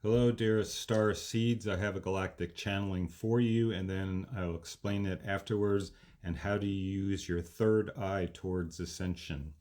Hello, dearest star seeds. I have a galactic channeling for you, and then I'll explain it afterwards and how to use your third eye towards ascension.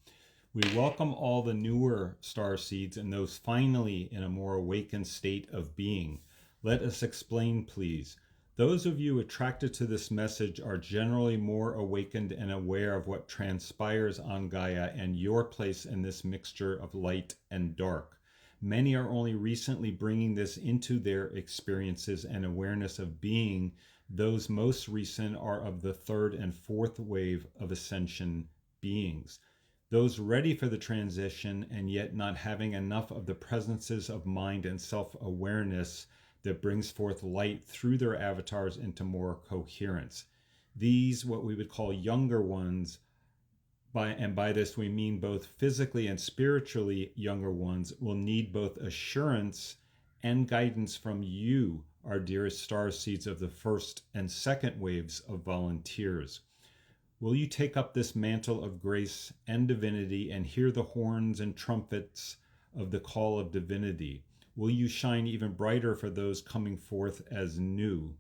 We welcome all the newer star seeds and those finally in a more awakened state of being. Let us explain, please. Those of you attracted to this message are generally more awakened and aware of what transpires on Gaia and your place in this mixture of light and dark. Many are only recently bringing this into their experiences and awareness of being. Those most recent are of the third and fourth wave of ascension beings. Those ready for the transition and yet not having enough of the presences of mind and self-awareness that brings forth light through their avatars into more coherence. These, what we would call younger ones, by this we mean both physically and spiritually younger ones, will need both assurance and guidance from you, our dearest star seeds of the first and second waves of volunteers. Will you take up this mantle of grace and divinity and hear the horns and trumpets of the call of divinity? Will you shine even brighter for those coming forth as new?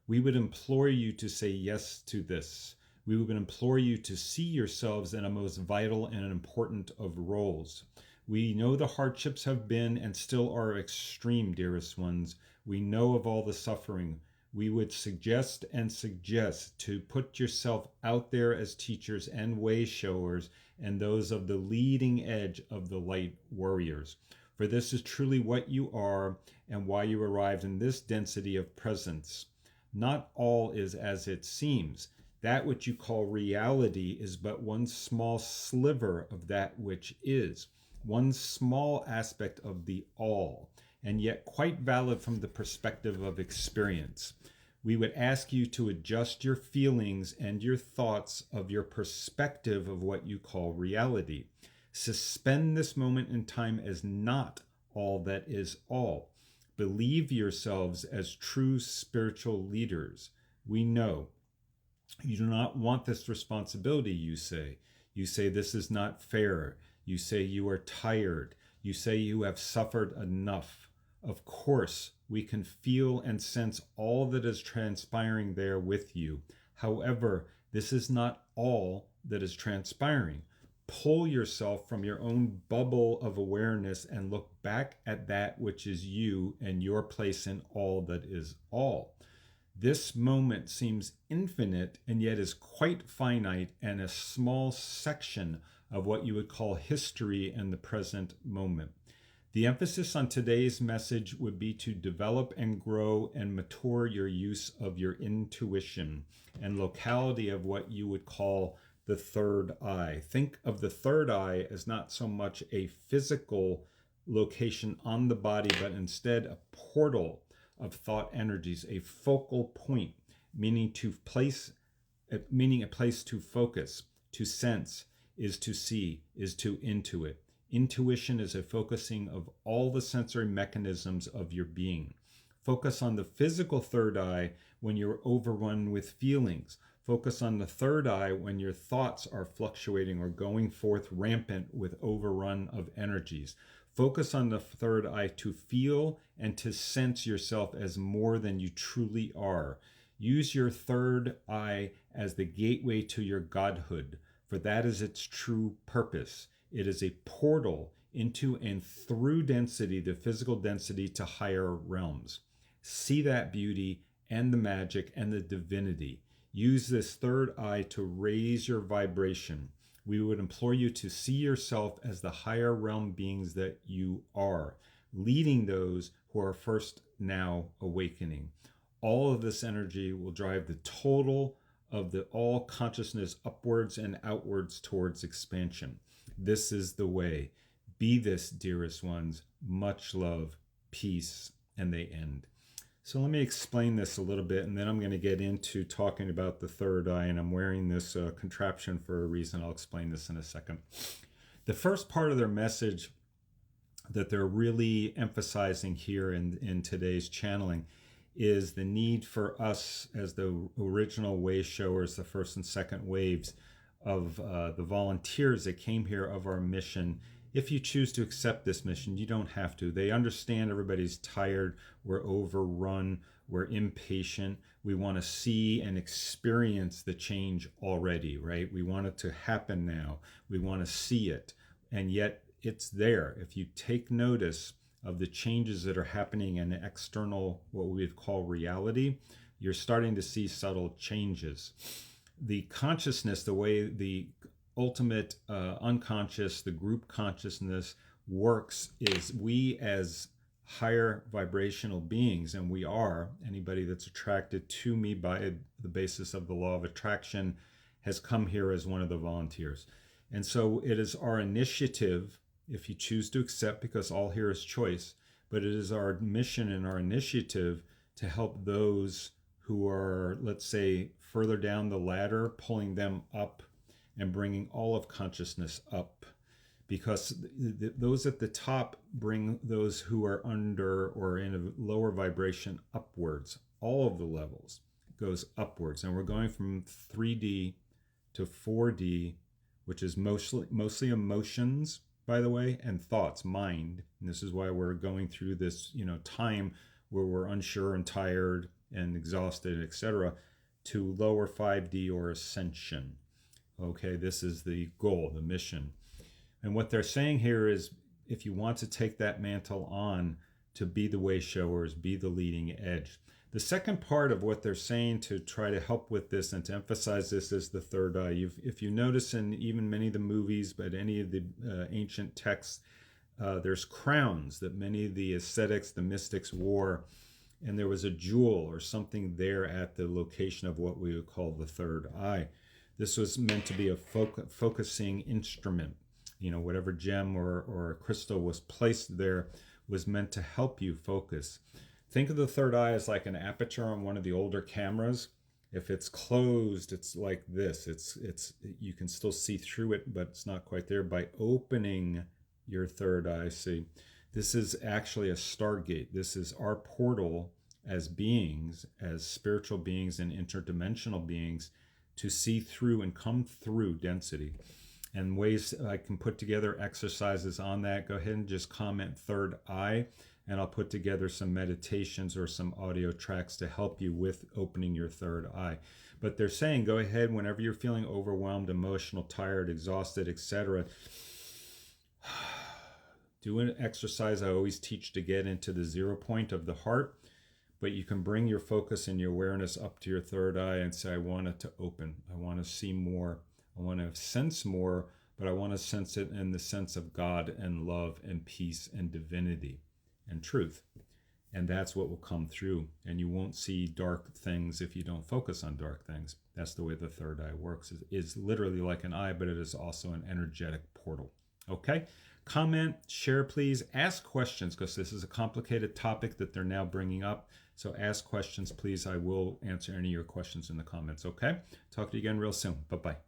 We would implore you to say yes to this. We would implore you to see yourselves in a most vital and important of roles. We know the hardships have been and still are extreme, dearest ones. We know of all the suffering. We would suggest to put yourself out there as teachers and way showers and those of the leading edge of the light warriors. For this is truly what you are and why you arrived in this density of presence. Not all is as it seems. That which you call reality is but one small sliver of that which is, one small aspect of the all, and yet quite valid from the perspective of experience. We would ask you to adjust your feelings and your thoughts of your perspective of what you call reality. Suspend this moment in time as not all that is all. Believe yourselves as true spiritual leaders. We know you do not want this responsibility, you say. You say this is not fair. You say you are tired. You say you have suffered enough. Of course, we can feel and sense all that is transpiring there with you. However, this is not all that is transpiring. Pull yourself from your own bubble of awareness and look back at that which is you and your place in all that is all. This moment seems infinite and yet is quite finite and a small section of what you would call history in the present moment. The emphasis on today's message would be to develop and grow and mature your use of your intuition and locality of what you would call the third eye. Think of the third eye as not so much a physical location on the body, but instead a portal of thought energies, a focal point, meaning a place to focus, to sense, is to see, is to intuit. Intuition is a focusing of all the sensory mechanisms of your being. Focus on the physical third eye when you're overrun with feelings. Focus on the third eye when your thoughts are fluctuating or going forth rampant with overrun of energies. Focus on the third eye to feel and to sense yourself as more than you truly are. Use your third eye as the gateway to your godhood, for that is its true purpose. It is a portal into and through density, the physical density, to higher realms. See that beauty and the magic and the divinity. Use this third eye to raise your vibration. We would implore you to see yourself as the higher realm beings that you are, leading those who are first now awakening. All of this energy will drive the total of the all consciousness upwards and outwards towards expansion. This is the way. Be this, dearest ones. Much love, peace, and they end. So let me explain this a little bit, and then I'm going to get into talking about the third eye, and I'm wearing this contraption for a reason. I'll explain this in a second. The first part of their message that they're really emphasizing here in today's channeling is the need for us as the original way showers, the first and second waves of the volunteers that came here of our mission, if you choose to accept this mission, you don't have to. They understand everybody's tired, we're overrun, we're impatient. We want to see and experience the change already, right? We want it to happen now. We want to see it. And yet it's there. If you take notice of the changes that are happening in external, what we would call reality, you're starting to see subtle changes. The consciousness, the way the ultimate unconscious, the group consciousness works, is we as higher vibrational beings, and we are, anybody that's attracted to me by the basis of the law of attraction has come here as one of the volunteers. And so it is our initiative, if you choose to accept, because all here is choice, but it is our mission and our initiative to help those who are, let's say, further down the ladder, pulling them up and bringing all of consciousness up. Because those at the top bring those who are under or in a lower vibration upwards. All of the levels goes upwards. And we're going from 3D to 4D, which is mostly emotions, by the way, and thoughts, mind. And this is why we're going through this, time where we're unsure and tired and exhausted, etc., to lower 5D or ascension. Okay, this is the goal, the mission. And what they're saying here is, if you want to take that mantle on, to be the way showers, be the leading edge. The second part of what they're saying to try to help with this and to emphasize this is the third eye. If you notice in even many of the movies, but any of the ancient texts, there's crowns that many of the ascetics, the mystics wore, and there was a jewel or something there at the location of what we would call the third eye. This was meant to be a focusing instrument. Whatever gem or crystal was placed there was meant to help you focus. Think of the third eye as like an aperture on one of the older cameras. If it's closed, it's like this. It's you can still see through it, but it's not quite there. By opening your third eye, see, this is actually a stargate. This is our portal as beings, as spiritual beings and interdimensional beings, to see through and come through density. And ways I can put together exercises on that, go ahead and just comment third eye, and I'll put together some meditations or some audio tracks to help you with opening your third eye. But they're saying, go ahead whenever you're feeling overwhelmed, emotional, tired, exhausted, etc. Do an exercise I always teach to get into the 0 point of the heart, but you can bring your focus and your awareness up to your third eye and say, I want it to open. I want to see more. I want to sense more, but I want to sense it in the sense of God and love and peace and divinity and truth. And that's what will come through. And you won't see dark things if you don't focus on dark things. That's the way the third eye works. It's literally like an eye, but it is also an energetic portal. Okay? Comment, share, please. Ask questions, because this is a complicated topic that they're now bringing up. So ask questions, please. I will answer any of your questions in the comments. Okay? Talk to you again real soon. Bye-bye.